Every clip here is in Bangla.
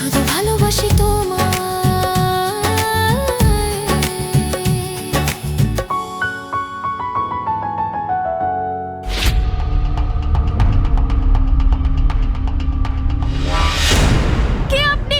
শুধু ভালোবাসি তোমায়। কে আপনি?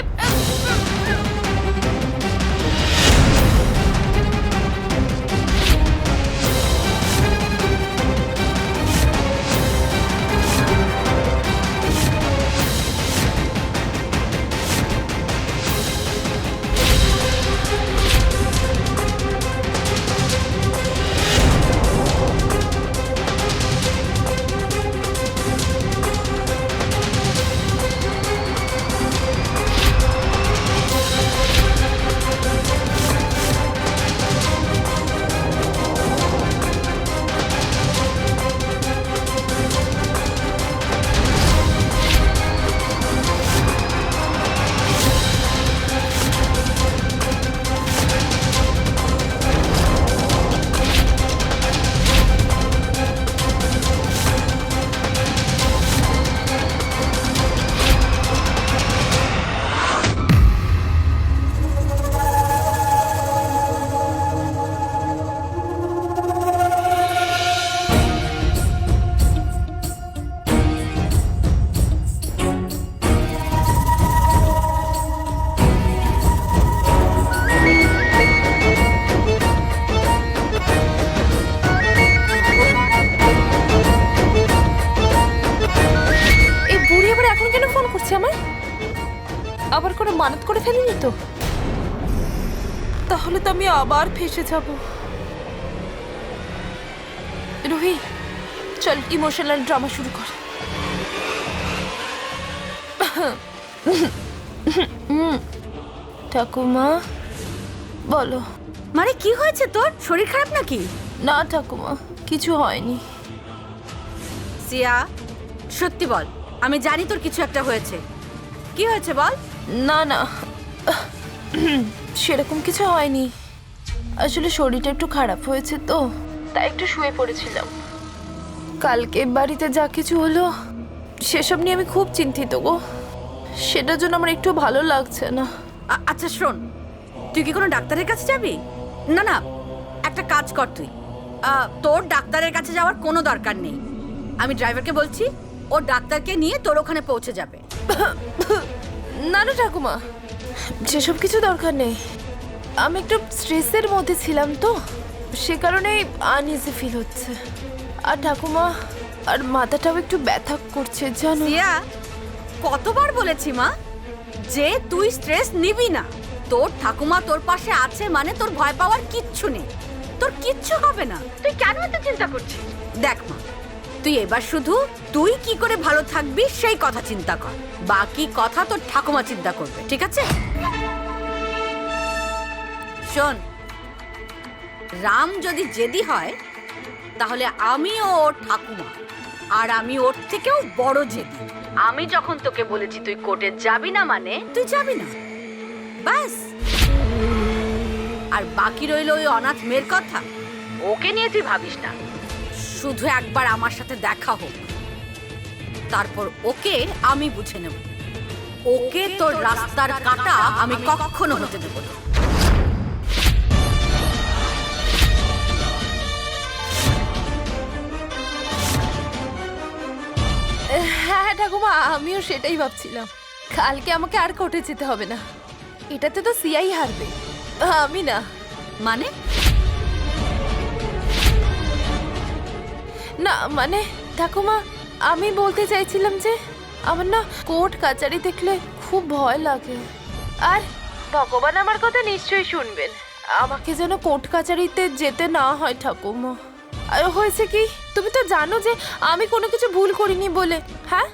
আবার করে মানত করে ফেলিনি তো? তাহলে তো আমি আবার ফেসে যাব। রুহি, চল ইমোশনাল ড্রামা শুরু কর। ঠাকুমা বলো। মানে কি হয়েছে তোর? শরীর খারাপ নাকি? না ঠাকুমা, কিছু হয়নি। সিয়া, সত্যি বল, আমি জানি তোর কিছু একটা হয়েছে। কি হয়েছে বল? না না, সেরকম কিছু হয়নি। আসলে শরীরটা একটু খারাপ হয়েছে তো, তাই একটু শুয়ে পড়েছিলাম। কালকে বাড়িতে যা কিছু হলো সেসব নিয়ে আমি খুব চিন্তিত গো। সেটার জন্য আমার একটু ভালো লাগছে না। আচ্ছা শোন, তুই কি কোনো ডাক্তারের কাছে যাবি? না না, একটা কাজ কর তুই। তোর ডাক্তারের কাছে যাওয়ার কোনো দরকার নেই। আমি ড্রাইভারকে বলছি, ও ডাক্তারকে নিয়ে তোর ওখানে পৌঁছে যাবে। না না ঠাকুমা, সেসব কিছু দরকার নেই। আমি একটু স্ট্রেসের মধ্যে ছিলাম তো, সে কারণে আনইজি ফিল হচ্ছে। আর ঠাকুমা, আর মাথাটাও একটু ব্যথা করছে জানো। সিয়া, কতবার বলেছি মা যে তুই স্ট্রেস নিবি না। তোর ঠাকুমা তোর পাশে আছে মানে তোর ভয় পাওয়ার কিচ্ছু নেই। তোর কিচ্ছু হবে না। তুই কেন এত চিন্তা করছিস? দেখ মা, তুই এবার শুধু তুই কি করে ভালো থাকবি সেই কথা চিন্তা কর। বাকি কথা তোর ঠাকুমা চিন্তা করবে, ঠিক আছে? শোন, রাম যদি জেদি হয় তাহলে আমিও ওর ঠাকুমা, আর আমি ওর থেকেও বড় জেদি। আমি যখন তোকে বলেছি তুই কোর্টে যাবি না মানে তুই যাবি না, ব্যাস। আর বাকি রইল ওই অনাথ মেয়ের কথা, ওকে নিয়ে তুই ভাবিস না। শুধু একবার আমার সাথে দেখা হোক, তারপর ওকে আমি বুঝে নেব। ওকে তোর রাস্তার কাঁটা আমি কখনো হতে দেব না। হ্যাঁ ঠাকুমা, আমিও সেটাই ভাবছিলাম। কালকে আমাকে আর কোর্টে যেতে হবে না। এটাতে তো সিয়াই হারবে, আমি না। মানে? না মানে ঠাকুমা, আমি বলতে চাইছিলাম যে আমার না কোর্ট কাচারি দেখলে খুব ভয় লাগে। আর ভগবান আমার কথা নিশ্চয়ই শুনবেন, আমাকে যেন কোর্ট কাচারিতে যেতে না হয় ঠাকুমা। আর হয়েছে কি, তুমি তো জানো যে আমি কোনো কিছু ভুল করিনি বলে। হ্যাঁ,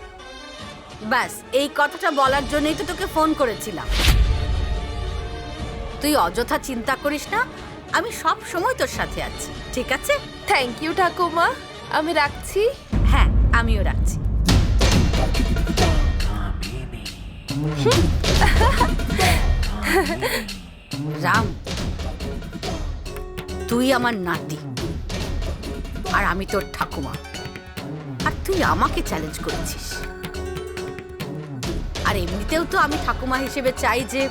ব্যাস এই কথাটা বলার জন্যই তো তোকে ফোন করেছিলাম। তুই অযথা চিন্তা করিস না, আমি সব সময় তোর সাথে আছি, ঠিক আছে? থ্যাংক ইউ ঠাকুমা, আমি রাখছি। হ্যাঁ, আমিও রাখছি। রাম, তুই আমার নাতি আর আমি তোর ঠাকুমা, আর তুই আমাকে চ্যালেঞ্জ করেছিস। আর এমনিতেও তো আমি ঠাকুমা হিসেবে চাই যে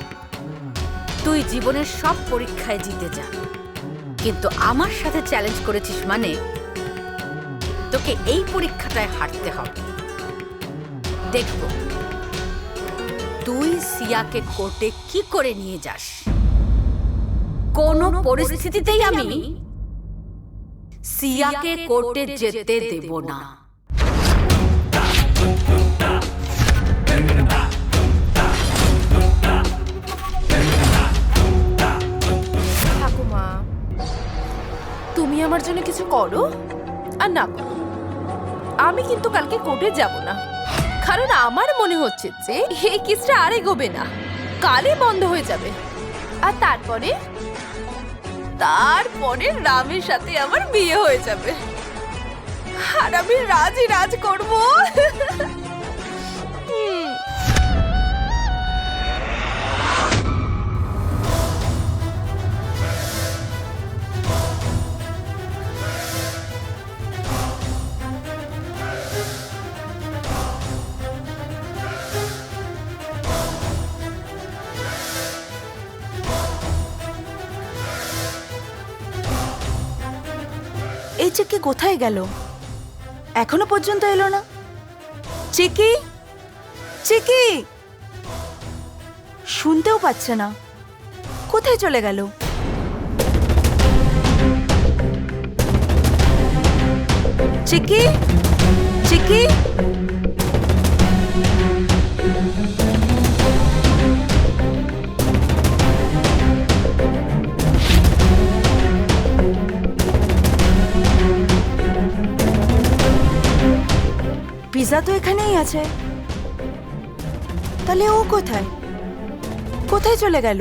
তুই জীবনের সব পরীক্ষায় জিতে যা, কিন্তু আমার সাথে চ্যালেঞ্জ করেছিস মানে তোকে এই পরীক্ষাটায় হারতে হবে। দেখব তুই সিয়াকে কোর্টে কি করে নিয়ে যাস। কোনো পরিস্থিতিতেই আমি সিয়াকে কোর্টে যেতে দেব না। ঠাকুমা, তুমি আমার জন্য কিছু করো আর না করো, আমি কিন্তু কালকে কোর্টে যাব না। কারণ আমার মনে হচ্ছে যে এই কেসটা আর এগোবে না, কালই বন্ধ হয়ে যাবে। আর তারপরে রামের সাথে আমার বিয়ে হয়ে যাবে আর আমি রাজ করব। এই চিকি কোথায় গেল? এখনো পর্যন্ত এলো না। চিকি, চিকি শুনতেও পাচ্ছে না, কোথায় চলে গেল? চিকি, চিকি, পিজা তো এখানেই আছে, তাহলে ও কোথায়? কোথায় চলে গেল?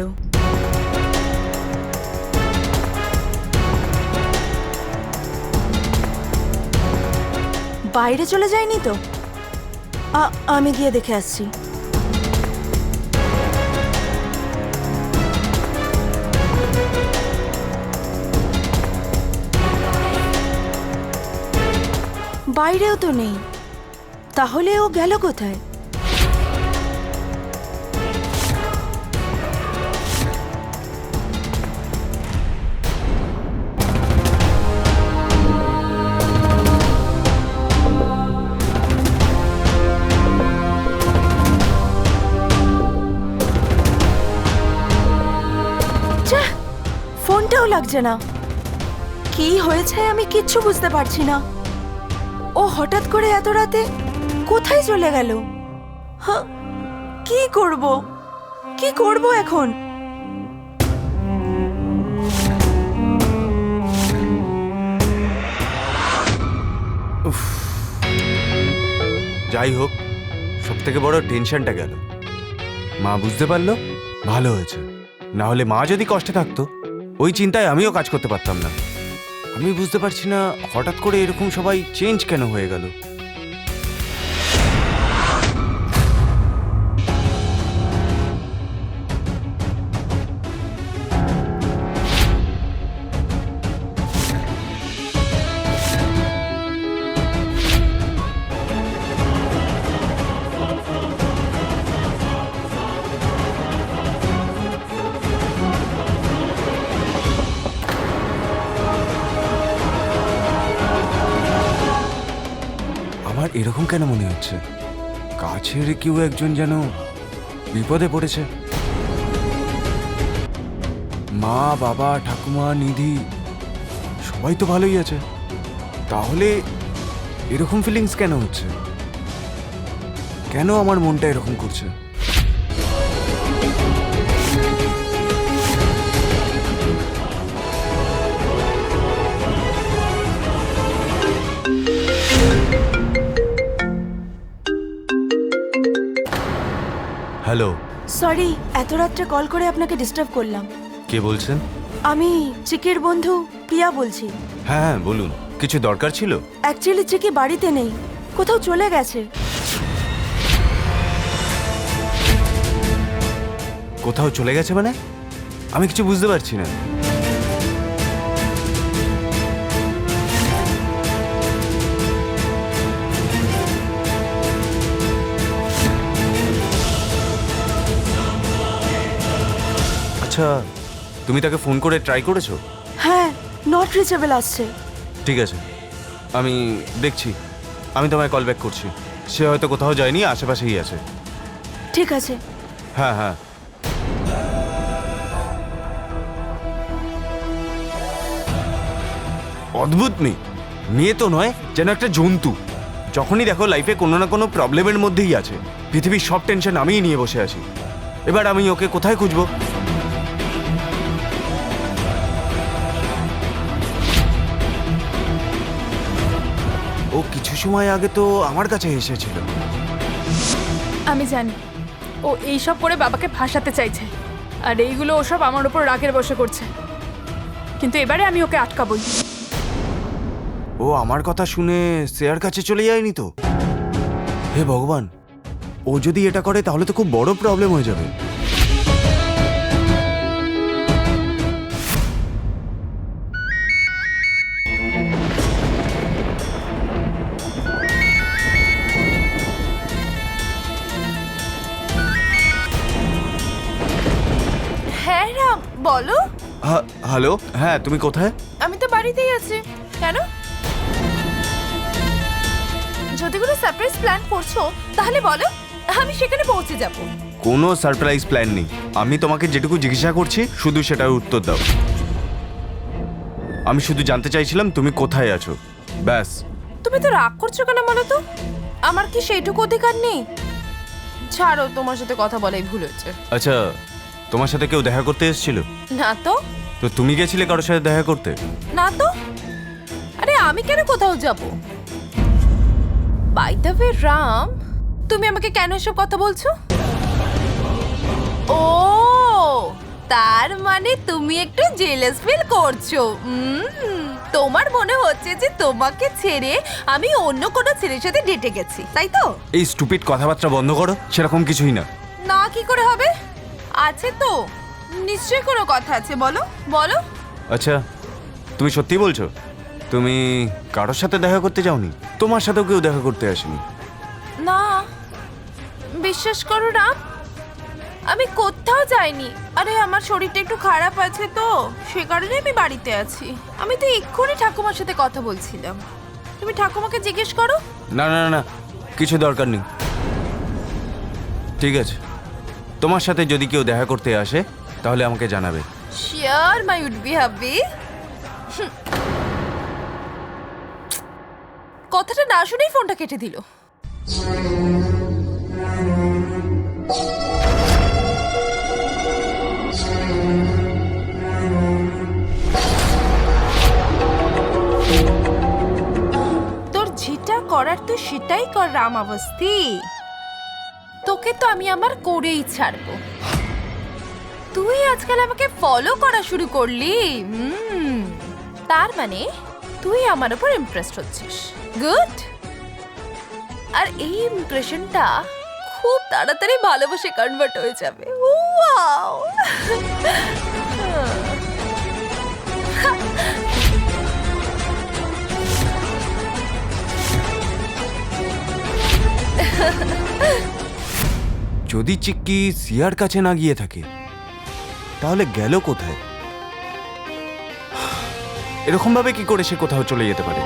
বাইরে চলে যায়নি তো? আমি গিয়ে দেখে আসছি। বাইরেও তো নেই, তাহলে ও গেল কোথায়? ফোনটাও লাগছে না। কি হয়েছে আমি কিচ্ছু বুঝতে পারছি না। ও হঠাৎ করে এত রাতে কোথায় চলে গেল? কি করব, কি করব এখন? যাই হোক, সব থেকে বড় টেনশনটা গেল। মা বুঝতে পারলো, ভালো হয়েছে। না হলে মা যদি কষ্টে থাকতো, ওই চিন্তায় আমিও কাজ করতে পারতাম না। আমি বুঝতে পারছি না হঠাৎ করে এরকম সবাই চেঞ্জ কেন হয়ে গেল। আমার এরকম কেন মনে হচ্ছে কাছের কেউ একজন যেন বিপদে পড়েছে। মা, বাবা, ঠাকুমা, নিধি সবাই তো ভালোই আছে, তাহলে এরকম ফিলিংস কেন হচ্ছে? কেন আমার মনটা এরকম করছে? হ্যালো। সরি, এত রাত্রে কল করে আপনাকে ডিস্টার্ব করলাম। কে বলছেন? আমি চিকির বন্ধু প্রিয়া বলছি। হ্যাঁ হ্যাঁ বলুন, কিছু দরকার ছিল? অ্যাকচুয়ালি চিকি বাড়িতে নেই, কোথাও চলে গেছে। কোথাও চলে গেছে মানে? আমি কিছু বুঝতে পারছি না। আচ্ছা, তুমি তাকে ফোন করে ট্রাই করেছো? হ্যাঁ, নট রিচেবল আসছে। ঠিক আছে, আমি দেখছি। আমি তোমায় কল ব্যাক করছি। সে হয়তো কোথাও যায়নি, আশেপাশেই আছে। ঠিক আছে। হ্যাঁ হ্যাঁ। অদ্ভুত মেয়ে তো নয়, যেন একটা জন্তু। যখনই দেখো লাইফে কোনো না কোনো প্রবলেমের মধ্যেই আছে। পৃথিবীর সব টেনশন আমিই নিয়ে বসে আছি। এবার আমি ওকে কোথায় খুঁজবো? ও কিছু সময় আগে তো আমার কাছে এসেছিল। আমি জানি ও এইসব করে বাবাকে ফাঁসাতে চাইছে, আর এইগুলো ওসব আমার উপর রাগের বশে করছে, কিন্তু এবারে আমি ওকে আটকাবই। ও আমার কথা শুনে শ্রেয়ার কাছে চলে যায়নি তো? হে ভগবান, ও যদি এটা করে তাহলে তো খুব বড় প্রবলেম হয়ে যাবে। হ্যাঁ রাম, বলো। হ্যালো, হ্যাঁ তুমি কোথায়? আমি তো বাড়িতেই আছি। কেন? যদি কোনো সারপ্রাইজ প্ল্যান করছো তাহলে বলো, আমি সেখানে পৌঁছে যাব। কোনো সারপ্রাইজ প্ল্যান নেই। আমি তোমাকে যেটুকু জিজ্ঞাসা করছি শুধু সেটার উত্তর দাও। আমি শুধু জানতে চাইছিলাম তুমি কোথায় আছো, ব্যাস। তুমি তো রাগ করছো কেন বলো তো? আমার কি সেইটুকু অধিকার নেই? ছাড়ো, তোমার সাথে কথা বলাই ভুল হয়েছে। আচ্ছা, তোমার সাথে কেউ দেখা করতে এসেছিল? না তো। তো তুমি গেছিলে কারোর সাথে দেখা করতে? না তো। আরে আমি কেন কোথাও যাব? বাই দ্য ওয়ে রাম, তুমি আমাকে কেন এসব কথা বলছো? ও, তার মানে তুমি একটু জেলাস ফিল করছো। তোমার মনে হচ্ছে যে তোমাকে ছেড়ে আমি অন্য কোনো ছেলের সাথে ডেটে গেছি, তাই তো? এই স্টুপিড কথাবার্তা বন্ধ করো। সেরকম কিছুই না। না, কি করে হবে? আছে তো, নিশ্চয়ই কোনো কথা আছে। বলো বলো। আচ্ছা, তুমি সত্যি বলছো তুমি কারোর সাথে দেখা করতে যাওনি? তোমার সাথেও কেউ দেখা করতে আসেনি? না, বিশ্বাস করো রাম, আমি কোথাও যাইনি। আরে আমার শরীরটা একটু খারাপ আছে তো, সে কারণে আমি বাড়িতে আছি। আমি তো এক্ষুনি ঠাকুমার সাথে কথা বলছিলাম। তুমি ঠাকুমাকে জিজ্ঞেস করো। না না না, কিছু দরকার নেই। ঠিক আছে, তোমার সাথে যদি কেউ দেখা করতে আসে তাহলে আমাকে জানাবে। Sure, my would be happy. কথাটা না শুনেই ফোনটা কেটে দিল। তোর যেটা করার তো সেটাই কর রাম অবস্থি। তোকে তো আমি আমার করেই ছাড়বো। তুই আজকাল আমাকে ফলো করা শুরু করলি। তার মানে তুই আমার উপর ইমপ্রেসড হচ্ছিস। গুড। আর এই ইমপ্রেশনটা খুব তাড়াতাড়ি ভালোবাসে কনভার্ট হয়ে যাবে। ওয়াও! যদি চিক্কি সিয়ার কাছে না গিয়ে থাকে তাহলে গেল কোথায়? এরকম ভাবে কি করে সে কোথাও চলে যেতে পারে?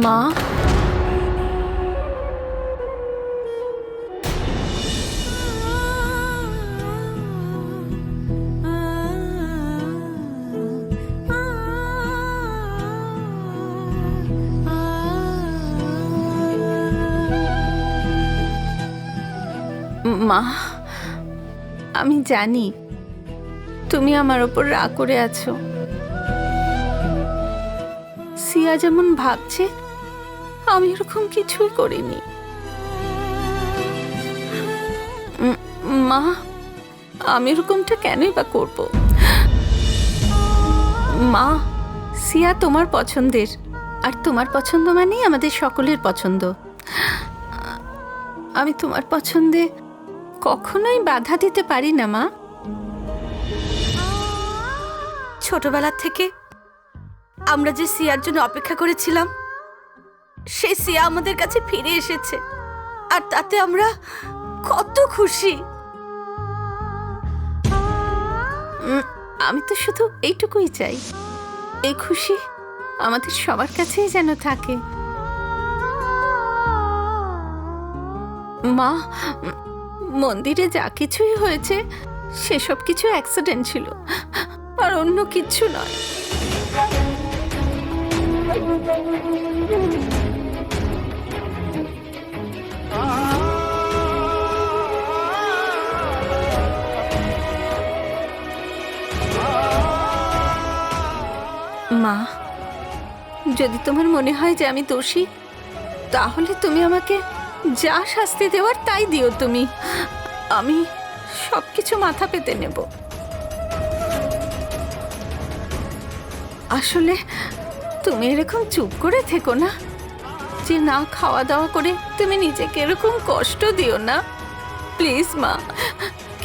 মা, মা, আমি জানি তুমি আমার ওপর রাগ করে আছো। সিয়া যেমন ভাবছে আমি এরকম কিছুই করিনি। মা, আমি এরকমটা কেনই বা করব? মা, সিয়া তোমার পছন্দের, আর তোমার পছন্দ মানেই আমাদের সকলের পছন্দ। আমি তোমার পছন্দে কখনোই বাধা দিতে পারি না মা। ছোটবেলা থেকে আমরা যে সিয়ার জন্য অপেক্ষা করেছিলাম, সেই সিয়া আমাদের কাছে ফিরে এসেছে, আর তাতে আমরা কত খুশি। আমি তো শুধু এইটুকুই চাই, এই খুশি আমাদের সবার কাছেই যেন থাকে। মা, মন্দিরে যা কিছুই হয়েছে সেসব কিছু অ্যাক্সিডেন্ট ছিল, আর অন্য কিচ্ছু নয়। মা, যদি তোমার মনে হয় যে আমি দোষী, তাহলে তুমি আমাকে যা শাস্তি দেওয়ার তাই দিও তুমি। আমি সবকিছু মাথা পেতে নেব। আসলে তুমি এরকম চুপ করে থেকো না, যে না খাওয়া দাওয়া করে তুমি নিজেকে এরকম কষ্ট দিও না। প্লিজ মা,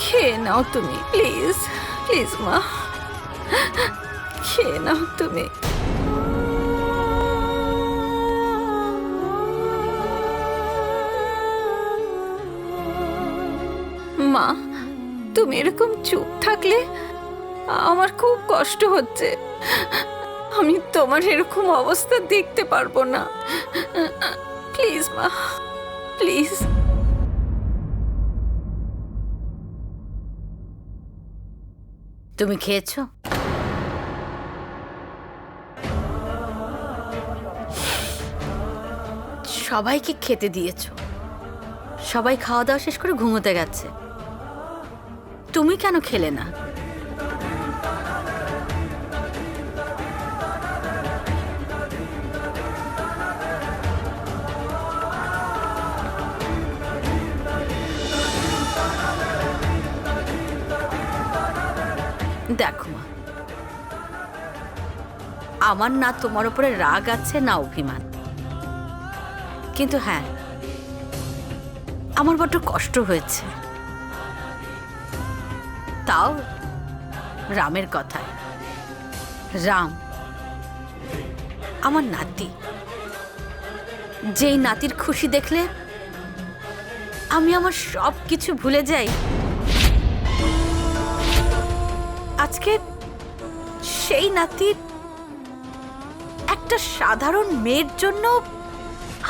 খেয়ে নাও তুমি, প্লিজ প্লিজ মা, খেয়ে নাও তুমি। মা, তুমি এরকম চুপ থাকলে আমার খুব কষ্ট হচ্ছে। আমি তোমার এরকম অবস্থা দেখতে পারবো না। প্লিজ মা, প্লিজ। তুমি খেয়েছো? সবাইকে খেতে দিয়েছো, সবাই খাওয়া দাওয়া শেষ করে ঘুমোতে গেছে, তুমি কেন খেলে না? দেখো মা, আমার না তোমার উপরে রাগ আছে না অভিমান, কিন্তু হ্যাঁ, আমার বড্ড কষ্ট হয়েছে। তাও রামের কথায়। রাম আমার নাতি, যেই নাতির খুশি দেখলে আমি আমার সব কিছু ভুলে যাই, আজকে সেই নাতির একটা সাধারণ মেয়ের জন্য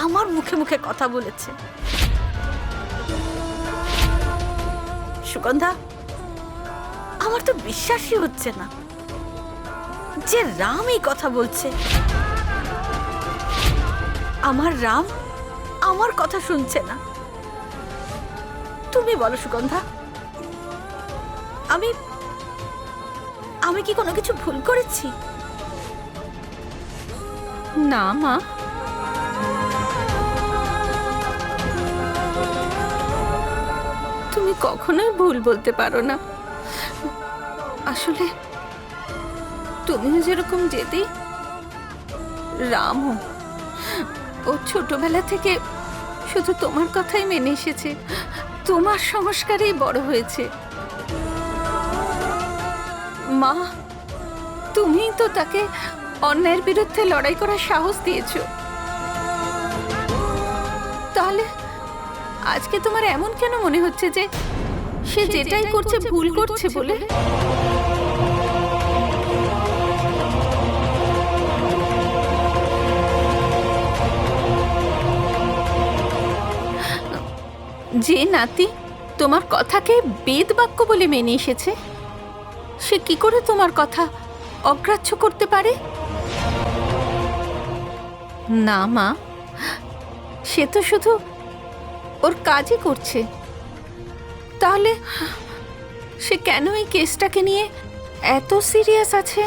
আমার মুখে মুখে কথা বলেছে। সুগন্ধা, আমার তো বিশ্বাসই হচ্ছে না যে রাম এই কথা বলছে। আমার রাম আমার কথা শুনছে না। তুমি বলো সুগন্ধা, আমি আমি কি কোনো কিছু ভুল করেছি? না মা, তুমি কখনোই ভুল বলতে পারো না। আসলে তুমিও যেরকম জেদি, রামও, ও ছোটবেলা থেকে শুধু তোমার কথাই মেনে এসেছে, তোমার সংস্কারেই বড় হয়েছে। মা, তুমিই তো তাকে অন্যায়ের বিরুদ্ধে লড়াই করার সাহস দিয়েছো। তাহলে আজকে তোমার এমন কেন মনে হচ্ছে যে সে যেটাই করছে ভুল করছে বলে? যে নাতি তোমার কথাকে বেদ বাক্য বলে মেনে এসেছে, সে কি করে তোমার কথা অগ্রাহ্য করতে পারে? না মা, সে তো শুধু ওর কাজই করছে। তাহলে সে কেন এই কেসটাকে নিয়ে এত সিরিয়াস আছে,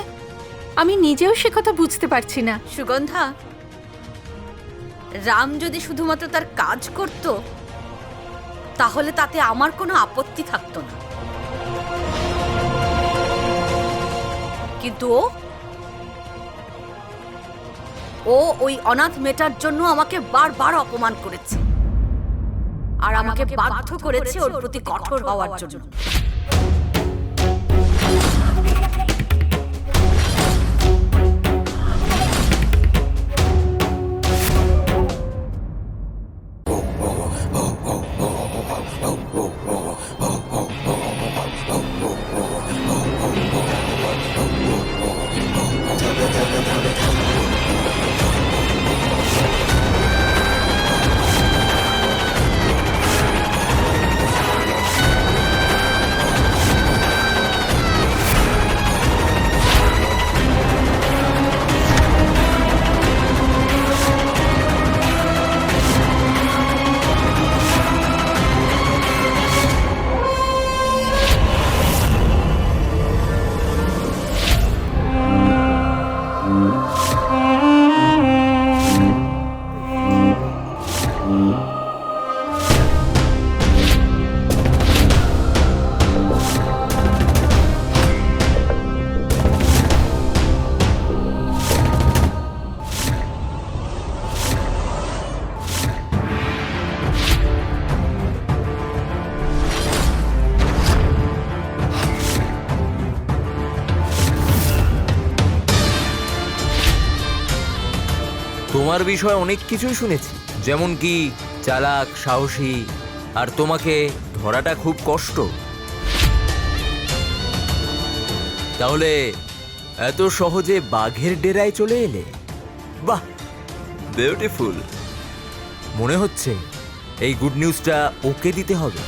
আমি নিজেও সে কথা বুঝতে পারছি না। সুগন্ধা, রাম যদি শুধুমাত্র তার কাজ করত, তাহলে তাতে আমার কোনো আপত্তি থাকতো না, কিন্তু ও ওই অনাথ মেয়েটার জন্য আমাকে বারবার অপমান করেছে। আর আমাকে বাধ্য করেছে ওর প্রতি কঠোর হওয়ার জন্য। তোমার বিষয়ে অনেক কিছুই শুনেছি, যেমন কি চালাক, সাহসী, আর তোমাকে ধরাটা খুব কষ্ট। তাহলে এত সহজে বাঘের ডেরায় চলে এলে? বাহ, বিউটিফুল। মনে হচ্ছে এই গুড নিউজটা ওকে দিতে হবে।